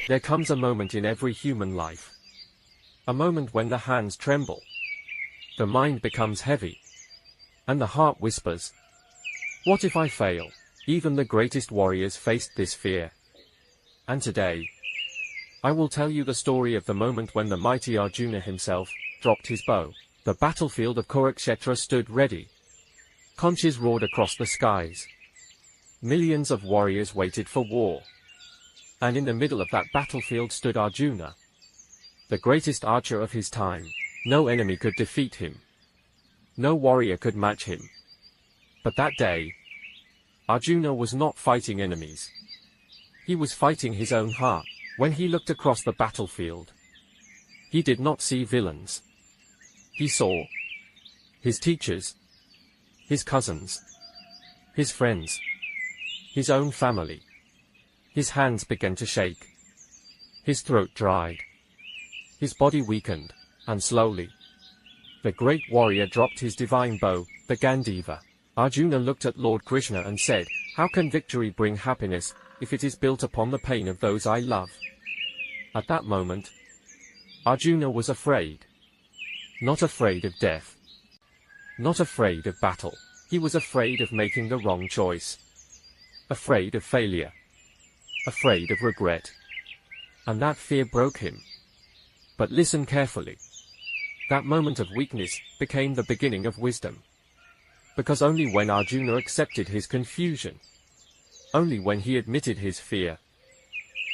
There comes a moment in every human life. A moment when the hands tremble, the mind becomes heavy, and the heart whispers, "What if I fail?" Even the greatest warriors faced this fear. And today, I will tell you the story of the moment when the mighty Arjuna himself dropped his bow. The battlefield of Kurukshetra stood ready. Conches roared across the skies. Millions of warriors waited for war. And in the middle of that battlefield stood Arjuna, the greatest archer of his time. No enemy could defeat him. No warrior could match him. But that day, Arjuna was not fighting enemies. He was fighting his own heart. When he looked across the battlefield, he did not see villains. He saw his teachers, his cousins, his friends, his own family. His hands began to shake. His throat dried. His body weakened, and slowly, the great warrior dropped his divine bow, the Gandiva. Arjuna looked at Lord Krishna and said, "How can victory bring happiness, if it is built upon the pain of those I love?" At that moment, Arjuna was afraid. Not afraid of death. Not afraid of battle. He was afraid of making the wrong choice. Afraid of failure. Afraid of regret. And that fear broke him. But listen carefully. That moment of weakness became the beginning of wisdom. Because only when Arjuna accepted his confusion, only when he admitted his fear,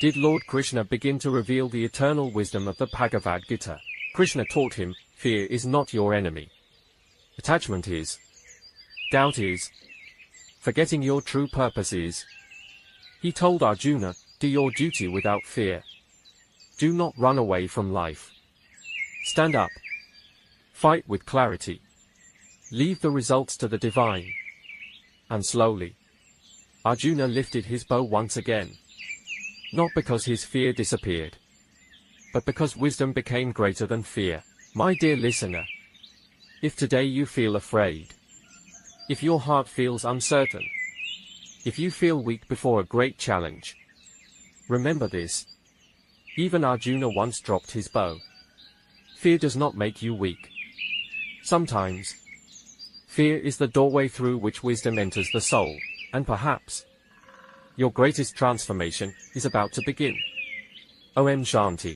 did Lord Krishna begin to reveal the eternal wisdom of the Bhagavad Gita. Krishna taught him, fear is not your enemy. Attachment is. Doubt is. Forgetting your true purpose is. He told Arjuna, do your duty without fear. Do not run away from life. Stand up. Fight with clarity. Leave the results to the divine. And slowly, Arjuna lifted his bow once again. Not because his fear disappeared, but because wisdom became greater than fear. My dear listener, if today you feel afraid, if your heart feels uncertain, if you feel weak before a great challenge, remember this. Even Arjuna once dropped his bow. Fear does not make you weak. Sometimes, fear is the doorway through which wisdom enters the soul, and perhaps, your greatest transformation is about to begin. Om Shanti.